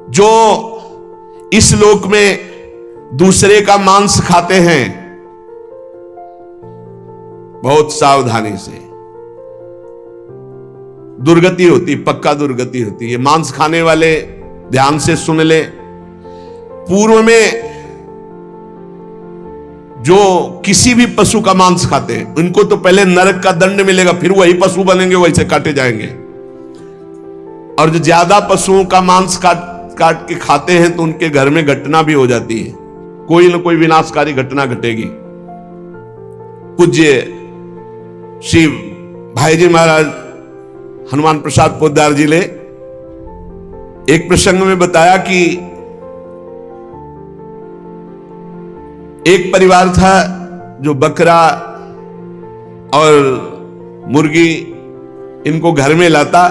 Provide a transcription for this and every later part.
जो इस लोक में दूसरे का मांस खाते हैं, बहुत सावधानी से, दुर्गति होती, पक्का दुर्गति होती है। मांस खाने वाले ध्यान से सुन ले, पूर्व में जो किसी भी पशु का मांस खाते हैं उनको तो पहले नरक का दंड मिलेगा, फिर वही पशु बनेंगे, वैसे काटे जाएंगे। और जो ज्यादा पशुओं का मांस काट के खाते हैं तो उनके घर में घटना भी हो जाती है, कोई ना कोई विनाशकारी घटना घटेगी। पूज्य श्री भाई जी महाराज हनुमान प्रसाद पोद्दार जी ने एक प्रसंग में बताया कि एक परिवार था जो बकरा और मुर्गी इनको घर में लाता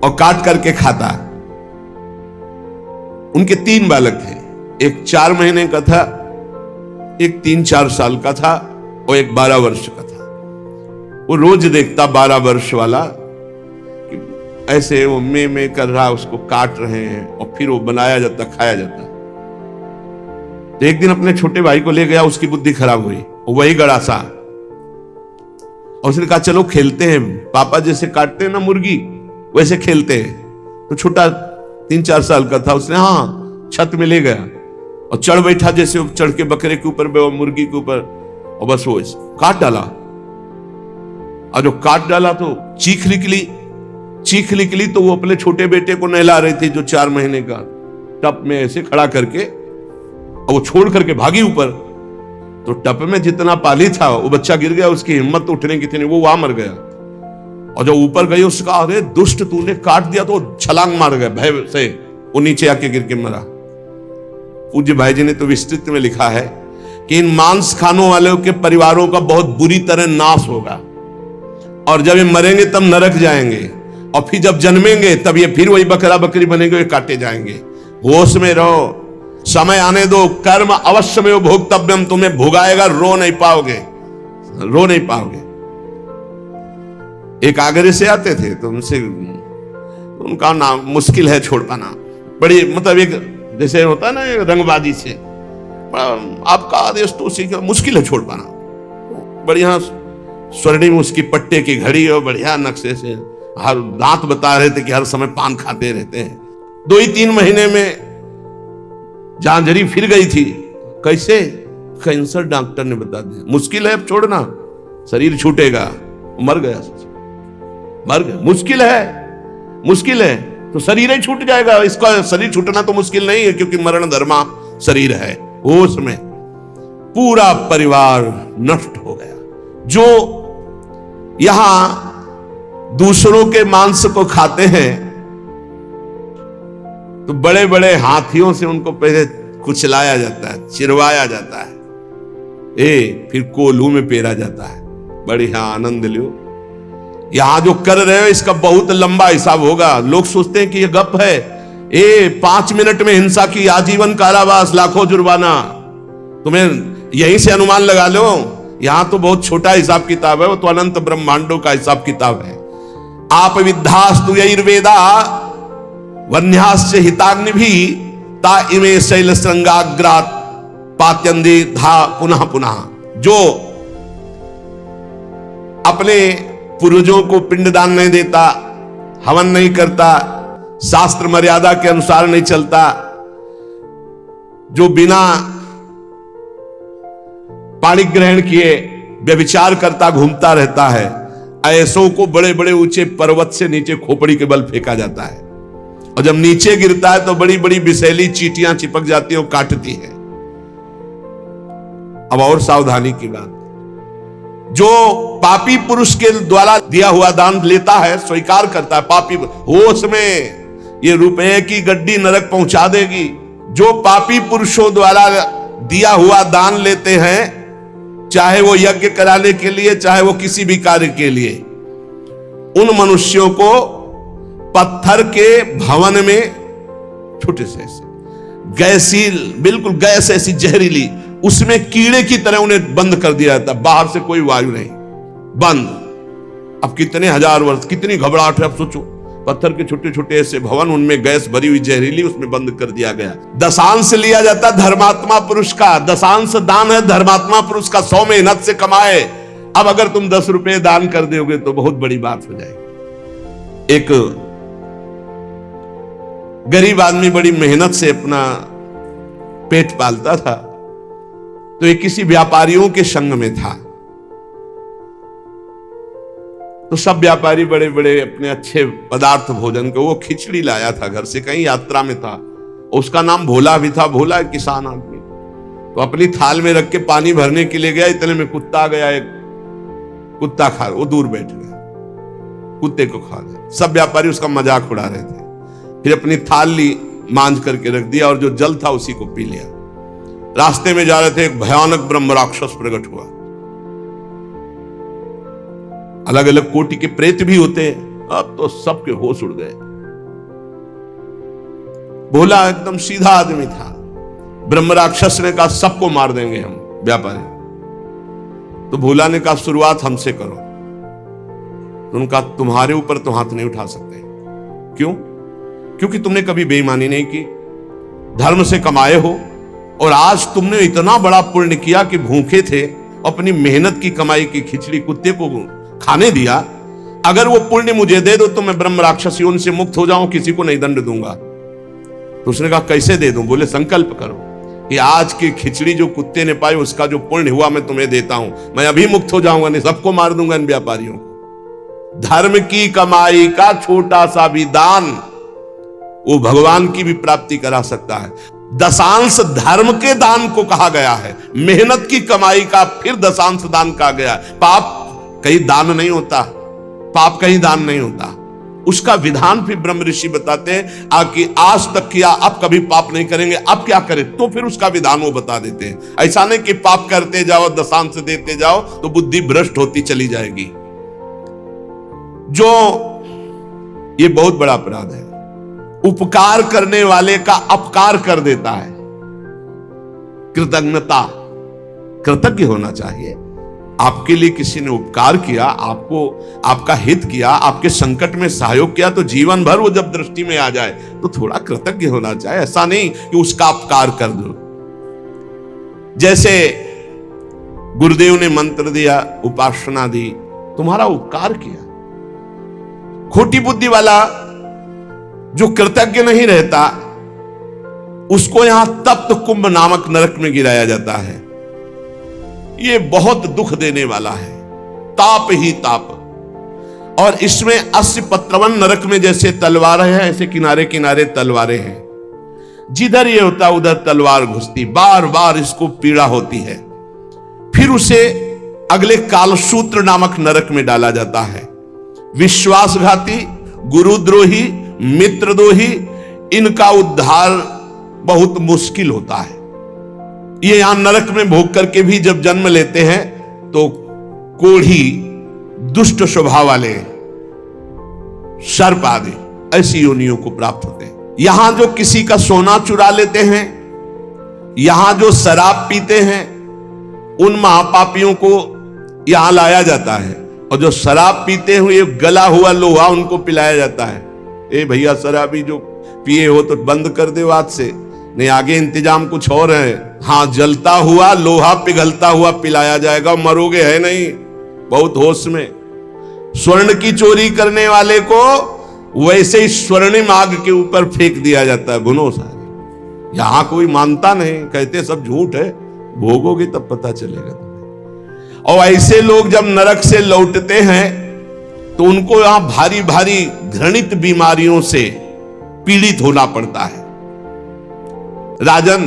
और काट करके खाता। उनके 3 बालक थे, एक 4 महीने का था, एक 3-4 साल का था और एक 12 वर्ष का था। वो रोज देखता 12 वर्ष वाला कि ऐसे वो में कर रहा, उसको काट रहे हैं और फिर वो बनाया जाता, खाया जाता। तो एक दिन अपने छोटे भाई को ले गया, उसकी बुद्धि खराब हुई, वही गड़ासा, और उसने कहा चलो खेलते हैं, पापा जैसे काटते हैं ना मुर्गी वैसे खेलते हैं। तो छोटा 3-4 साल का था, उसने हाँ छत में ले गया और चढ़ बैठा, जैसे चढ़ के बकरे के ऊपर, मुर्गी के ऊपर, और बस वो काट डाला। और जो काट डाला तो चीख निकली तो वो अपने छोटे बेटे को नहला रही थी जो 4 महीने का, टप में ऐसे खड़ा करके, और वो छोड़ करके भागी ऊपर। तो टप में जितना पानी था वो बच्चा गिर गया, उसकी हिम्मत उठने की थी नहीं, वो वहां मर गया। और जब ऊपर गई उसका, अरे दुष्ट तूने काट दिया, तो छलांग मार गया भय से, वो नीचे आके गिर के मरा। पूज्य भाई जी ने तो विस्तृत में लिखा है कि इन मांस खानों वालों के परिवारों का बहुत बुरी तरह नाश होगा, और जब ये मरेंगे तब नरक जाएंगे, और फिर जब जन्मेंगे तब ये फिर वही बकरा बकरी बनेंगे, ये काटे जाएंगे। होश में रहो, समय आने दो, कर्म अवश्य में भोक्तव्यम, तुम्हें भोगाएगा, रो नहीं पाओगे। एक आगरे से आते थे तो उनका नाम मुश्किल है छोड़ पाना, बड़ी मतलब एक जैसे होता है ना रंगबाजी से, आपका आदेश तो उसी का मुश्किल है छोड़ पाना। बढ़िया स्वर्णिम उसकी पट्टे की घड़ी और बढ़िया नक्शे से, हर दांत बता रहे थे कि हर समय पान खाते रहते हैं। 2-3 महीने में झांझरी फिर गई थी। कैसे? कैंसर डॉक्टर ने बता दिया, मुश्किल है अब छोड़ना, शरीर छूटेगा। मर गया। मुश्किल है तो शरीर ही छूट जाएगा। इसका शरीर छूटना तो मुश्किल नहीं है, क्योंकि मरण धर्मा शरीर है। उसमें पूरा परिवार नष्ट हो गया। जो यहां दूसरों के मांस को खाते हैं तो बड़े बड़े हाथियों से उनको पहले कुचलाया जाता है, चिरवाया जाता है, फिर कोल्हू में पेरा जाता है। बढ़िया आनंद लो। यहां जो कर रहे हो इसका बहुत लंबा हिसाब होगा। लोग सोचते हैं कि ये गप है, 5 मिनट में हिंसा की आजीवन कारावास, लाखों जुर्माना। तुम्हें यहीं से अनुमान लगा लो, यहां तो बहुत छोटा हिसाब किताब है, वो तो अनंत ब्रह्मांडों का हिसाब किताब है। आप विद्धास्तु यैर्वेदा वन्यास्य हिताग्नि भी ता इमे शैल श्रृंगाग्रात पात्यंदे धा पुनः पुनः। जो अपने पूर्वजों को पिंडदान नहीं देता, हवन नहीं करता, शास्त्र मर्यादा के अनुसार नहीं चलता, जो बिना पाणी ग्रहण किए व्यभिचार करता घूमता रहता है, ऐसों को बड़े बड़े ऊंचे पर्वत से नीचे खोपड़ी के बल फेंका जाता है। और जब नीचे गिरता है तो बड़ी बड़ी विषैली चींटियां चिपक जाती हैं और काटती हैं। अब और सावधानी की बात, जो पापी पुरुष के द्वारा दिया हुआ दान लेता है, स्वीकार करता है, पापी होश में ये रुपए की गड्डी नरक पहुंचा देगी। जो पापी पुरुषों द्वारा दिया हुआ दान लेते हैं, चाहे वो यज्ञ कराने के लिए, चाहे वो किसी भी कार्य के लिए, उन मनुष्यों को पत्थर के भवन में छोटे से गैसील, बिल्कुल गैस ऐसी जहरीली, उसमें कीड़े की तरह उन्हें बंद कर दिया जाता, बाहर से कोई वायु नहीं, बंद। अब कितने हजार वर्ष, कितनी घबराहट है। अब सोचो पत्थर के छोटे छोटे ऐसे भवन, उनमें गैस भरी हुई जहरीली, उसमें बंद कर दिया गया। दशांश लिया जाता धर्मात्मा पुरुष का, दशांश दान है धर्मात्मा पुरुष का, 100 मेहनत से कमाए। अब अगर तुम 10 रुपए दान कर दोगे तो बहुत बड़ी बात हो जाएगी। एक गरीब आदमी बड़ी मेहनत से अपना पेट पालता था, तो एक किसी व्यापारियों के संग में था। तो सब व्यापारी बड़े बड़े अपने अच्छे पदार्थ भोजन के, वो खिचड़ी लाया था घर से, कहीं यात्रा में था। उसका नाम भोला भी था। भोला एक किसान आदमी, तो अपनी थाल में रख के पानी भरने के लिए गया, इतने में कुत्ता आ गया। एक कुत्ता खा, वो दूर बैठ गया, कुत्ते को खा गया। सब व्यापारी उसका मजाक उड़ा रहे थे। फिर अपनी थाल ली, मांझ करके रख दिया और जो जल था उसी को पी लिया। रास्ते में जा रहे थे, एक भयानक ब्रह्म राक्षस प्रकट हुआ। अलग अलग कोटि के प्रेत भी होते हैं। अब तो सबके होश उड़ गए। भोला एकदम सीधा आदमी था। ब्रह्म राक्षस ने कहा सबको मार देंगे हम व्यापारी। तो भोला ने कहा शुरुआत हमसे करो। तो उनका तुम्हारे ऊपर तो हाथ नहीं उठा सकते। क्यों? क्योंकि तुमने कभी बेईमानी नहीं की, धर्म से कमाए हो, और आज तुमने इतना बड़ा पुण्य किया कि भूखे थे, अपनी मेहनत की कमाई की खिचड़ी कुत्ते को खाने दिया। अगर वो पुण्य मुझे दे दो तो मैं ब्रह्म राक्षसियों से मुक्त हो जाऊं, किसी को नहीं दंड दूंगा। तो उसने कहा कैसे दे दूं? बोले संकल्प करो कि आज की खिचड़ी जो कुत्ते ने पाई उसका जो पुण्य हुआ मैं तुम्हें देता हूं, मैं अभी मुक्त हो जाऊंगा, नहीं सबको मार दूंगा इन व्यापारियों को। धर्म की कमाई का छोटा सा भी दान वो भगवान की भी प्राप्ति करा सकता है। दशांश धर्म के दान को कहा गया है, मेहनत की कमाई का फिर दशांश दान कहा गया। पाप कहीं दान नहीं होता, पाप कहीं दान नहीं होता। उसका विधान फिर ब्रह्म ऋषि बताते हैं कि आज तक किया, अब कभी पाप नहीं करेंगे, अब क्या करें, तो फिर उसका विधान वो बता देते हैं। ऐसा नहीं कि पाप करते जाओ, दशांश देते जाओ तो बुद्धि भ्रष्ट होती चली जाएगी। जो ये बहुत बड़ा अपराध है। उपकार करने वाले का अपकार कर देता है। कृतज्ञता, कृतज्ञ होना चाहिए। आपके लिए किसी ने उपकार किया, आपको आपका हित किया, आपके संकट में सहयोग किया, तो जीवन भर वो जब दृष्टि में आ जाए तो थोड़ा कृतज्ञ होना चाहिए। ऐसा नहीं कि उसका अपकार कर दो। जैसे गुरुदेव ने मंत्र दिया, उपासना दी, तुम्हारा उपकार किया। खोटी बुद्धि वाला जो कृतज्ञ नहीं रहता उसको यहां तप्त कुंभ नामक नरक में गिराया जाता है। ये बहुत दुख देने वाला है, ताप ही ताप। और इसमें 80 पत्रवन नरक में जैसे तलवारें हैं, ऐसे किनारे किनारे तलवारें हैं। जिधर ये होता उधर तलवार घुसती, बार बार इसको पीड़ा होती है। फिर उसे अगले कालसूत्र नामक नरक में डाला जाता है। विश्वासघाती, गुरुद्रोही, मित्रद्रोही, इनका उद्धार बहुत मुश्किल होता है। ये यहां नरक में भोग करके भी जब जन्म लेते हैं तो कोढ़ी, दुष्ट स्वभाव वाले, सर्प आदि ऐसी योनियों को प्राप्त होते हैं। यहां जो किसी का सोना चुरा लेते हैं, यहां जो शराब पीते हैं, उन महापापियों को यहां लाया जाता है। और जो शराब पीते हुए गला हुआ लोहा उनको पिलाया जाता है। ए भैया शराबी जो पिए हो तो बंद कर दो आज से, नहीं आगे इंतजाम कुछ और है। हाँ, जलता हुआ लोहा पिघलता हुआ पिलाया जाएगा, मरोगे है नहीं, बहुत होश में। स्वर्ण की चोरी करने वाले को वैसे ही स्वर्णिम आग के ऊपर फेंक दिया जाता है, भुनो सारे। यहां कोई मानता नहीं, कहते सब झूठ है, भोगोगे तब पता चलेगा तुम्हें। और ऐसे लोग जब नरक से लौटते हैं तो उनको यहां भारी भारी घृणित बीमारियों से पीड़ित होना पड़ता है। राजन,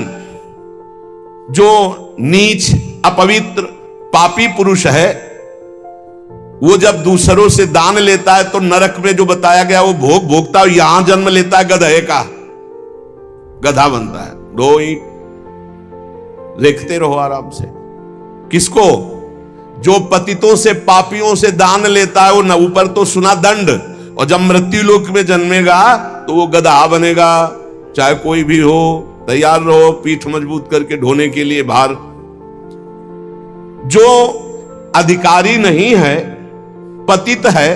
जो नीच, अपवित्र, पापी पुरुष है, वो जब दूसरों से दान लेता है तो नरक में जो बताया गया वो भोग भोगता है। यहां जन्म लेता है गधे का, गधा बनता है। दो ईंट देखते रहो आराम से। किसको? जो पतितों से, पापियों से दान लेता है, वो न ऊपर तो सुना दंड, और जब मृत्यु लोक में जन्मेगा तो वो गधा बनेगा। चाहे कोई भी हो, तैयार रहो पीठ मजबूत करके ढोने के लिए भार। जो अधिकारी नहीं है, पतित है,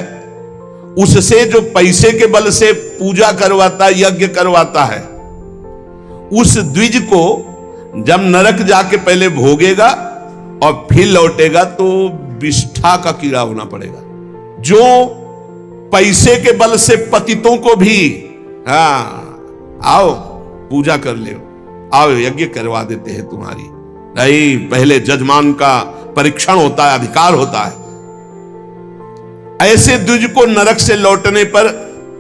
उससे जो पैसे के बल से पूजा करवाता, यज्ञ करवाता है, उस द्विज को जब नरक जाके पहले भोगेगा और फिर लौटेगा तो विष्ठा का कीड़ा होना पड़ेगा। जो पैसे के बल से पतितों को भी, आओ पूजा कर ले, आओ यज्ञ करवा देते हैं तुम्हारी, नहीं, पहले जजमान का परीक्षण होता है, अधिकार होता है। ऐसे द्विज को नरक से लौटने पर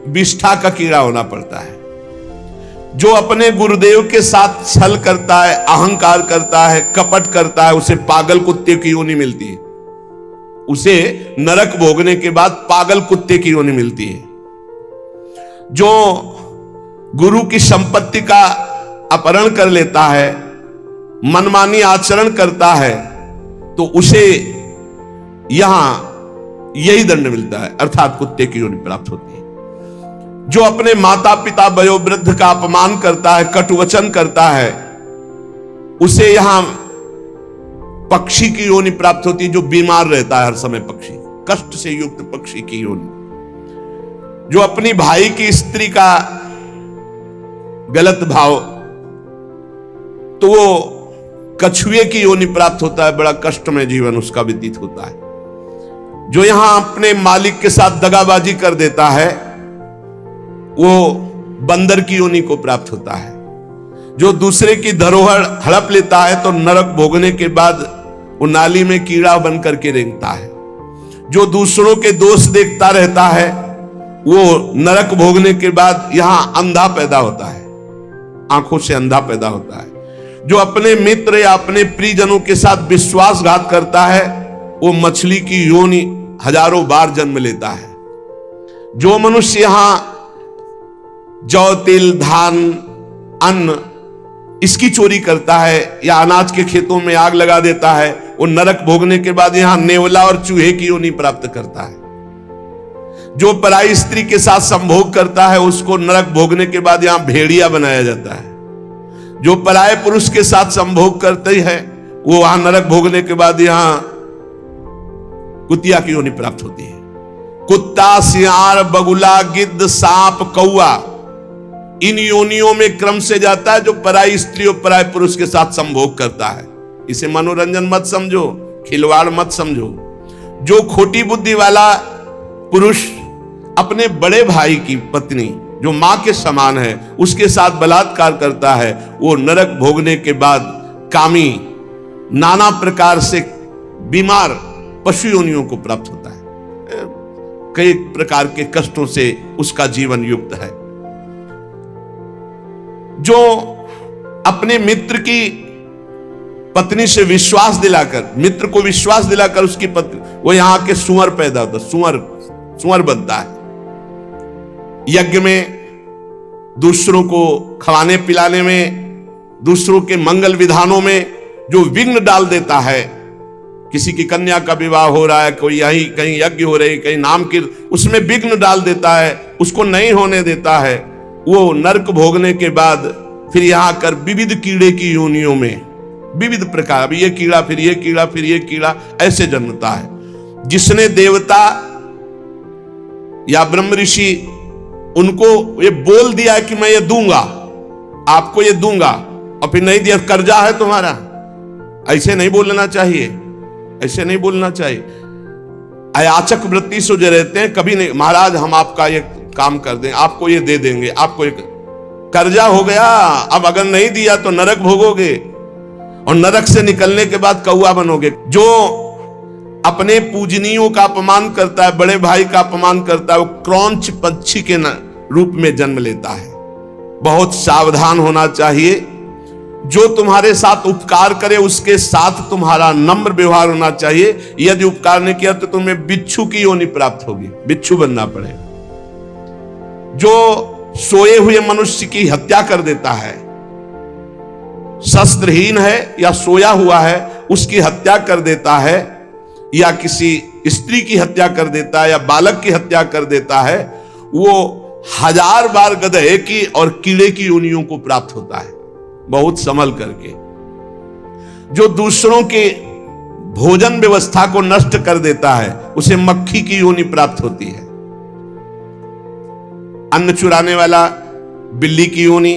विष्ठा का कीड़ा होना पड़ता है। जो अपने गुरुदेव के साथ छल करता है, अहंकार करता है, कपट करता है, उसे पागल कुत्ते की योनि मिलती है। उसे नरक भोगने के बाद पागल कुत्ते की योनि मिलती है। जो गुरु की संपत्ति का अपहरण कर लेता है, मनमानी आचरण करता है, तो उसे यहां यही दंड मिलता है, अर्थात कुत्ते की योनि प्राप्त होती है। जो अपने माता पिता वयोवृद्ध का अपमान करता है, कटुवचन करता है, उसे यहां पक्षी की योनि प्राप्त होती है, जो बीमार रहता है हर समय, पक्षी, कष्ट से युक्त पक्षी की योनि। जो अपनी भाई की स्त्री का गलत भाव, तो वो कछुए की योनि प्राप्त होता है, बड़ा कष्ट में जीवन उसका व्यतीत होता है। जो यहां अपने मालिक के साथ दगाबाजी कर देता है, वो बंदर की योनि को प्राप्त होता है। जो दूसरे की धरोहर हड़प लेता है, तो नरक भोगने के बाद वो नाली में कीड़ा बन करके रेंगता है। जो दूसरों के दोष देखता रहता है, वो नरक भोगने के बाद यहां अंधा पैदा होता है, आंखों से अंधा पैदा होता है। जो अपने मित्र या अपने प्रियजनों के साथ विश्वासघात करता है, वो मछली की योनि हजारों बार जन्म लेता है। जो मनुष्य यहां जौ, तिल, धान, अन्न इसकी चोरी करता है या अनाज के खेतों में आग लगा देता है, वो नरक भोगने के बाद यहां नेवला और चूहे की योनि प्राप्त करता है। जो पराई स्त्री के साथ संभोग करता है, उसको नरक भोगने के बाद यहां भेड़िया बनाया जाता है। जो पराये पुरुष के साथ संभोग करते हैं, वो वहां नरक भोगने के बाद यहां कुतिया की योनि प्राप्त होती है। कुत्ता, सियार, बगुला, गिद्ध, सांप, कौआ, इन योनियों में क्रम से जाता है जो पराई स्त्री और पराये पुरुष के साथ संभोग करता है। इसे मनोरंजन मत समझो, खिलवाड़ मत समझो। जो खोटी बुद्धि वाला पुरुष अपने बड़े भाई की पत्नी, जो मां के समान है, उसके साथ बलात्कार करता है, वो नरक भोगने के बाद कामी, नाना प्रकार से बीमार पशु योनियों को प्राप्त होता है। कई प्रकार के कष्टों से उसका जीवन युक्त है। जो अपने मित्र की पत्नी से विश्वास दिलाकर, मित्र को विश्वास दिलाकर उसकी पत्नी, वो यहां के सुअर पैदा होता है, सुअर बनता है। यज्ञ में, दूसरों को खवाने पिलाने में, दूसरों के मंगल विधानों में जो विघ्न डाल देता है, किसी की कन्या का विवाह हो रहा है, कोई यहीं कहीं यज्ञ हो रही, कहीं नाम की, उसमें विघ्न डाल देता है, उसको नहीं होने देता है, वो नरक भोगने के बाद फिर यहां कर विविध कीड़े की योनियों में, विविध प्रकार, अब ये कीड़ा, फिर ये कीड़ा, फिर ये कीड़ा, ऐसे जन्मता है। जिसने देवता या ब्रह्म ऋषि उनको ये बोल दिया कि मैं ये दूंगा, आपको ये दूंगा, और फिर नहीं दिया, कर्जा है तुम्हारा, ऐसे नहीं बोलना चाहिए, ऐसे नहीं बोलना चाहिए। अयाचक वृत्ति से जो रहते हैं, कभी नहीं, महाराज हम आपका ये काम कर दें, आपको ये दे देंगे, आपको एक कर्जा हो गया, अब अगर नहीं दिया तो नरक भोगोगे, और नरक से निकलने के बाद कौआ बनोगे। जो अपने पूजनीयों का अपमान करता है, बड़े भाई का अपमान करता है, वो क्रौंच पक्षी के रूप में जन्म लेता है। बहुत सावधान होना चाहिए। जो तुम्हारे साथ उपकार करे उसके साथ तुम्हारा नम्र व्यवहार होना चाहिए। यदि उपकार नहीं किया तो तुम्हें बिच्छू की योनि प्राप्त होगी, बिच्छू बनना पड़ेगा। जो सोए हुए मनुष्य की हत्या कर देता है, शस्त्रहीन है या सोया हुआ है, उसकी हत्या कर देता है, या किसी स्त्री की हत्या कर देता है, या बालक की हत्या कर देता है, वो 1000 बार गधे की और कीड़े की योनियों को प्राप्त होता है, बहुत संभल करके। जो दूसरों के भोजन व्यवस्था को नष्ट कर देता है, उसे मक्खी की योनि प्राप्त होती है। अन्न चुराने वाला बिल्ली की योनि,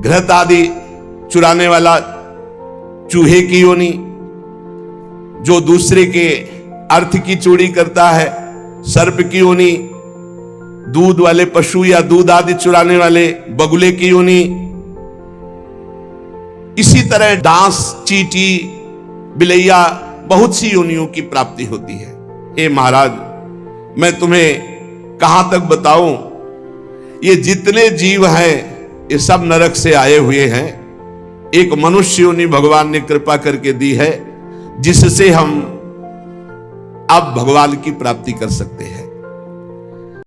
घृत आदि चुराने वाला चूहे की योनि, जो दूसरे के अर्थ की चोरी करता है सर्प की योनि, दूध वाले पशु या दूध आदि चुराने वाले बगुले की योनि, इसी तरह डांस, चींटी, बिलैया, बहुत सी योनियों की प्राप्ति होती है। हे महाराज, मैं तुम्हें कहां तक बताऊं, ये जितने जीव हैं ये सब नरक से आए हुए हैं। एक मनुष्य योनि भगवान ने कृपा करके दी है, जिससे हम अब भगवान की प्राप्ति कर सकते हैं।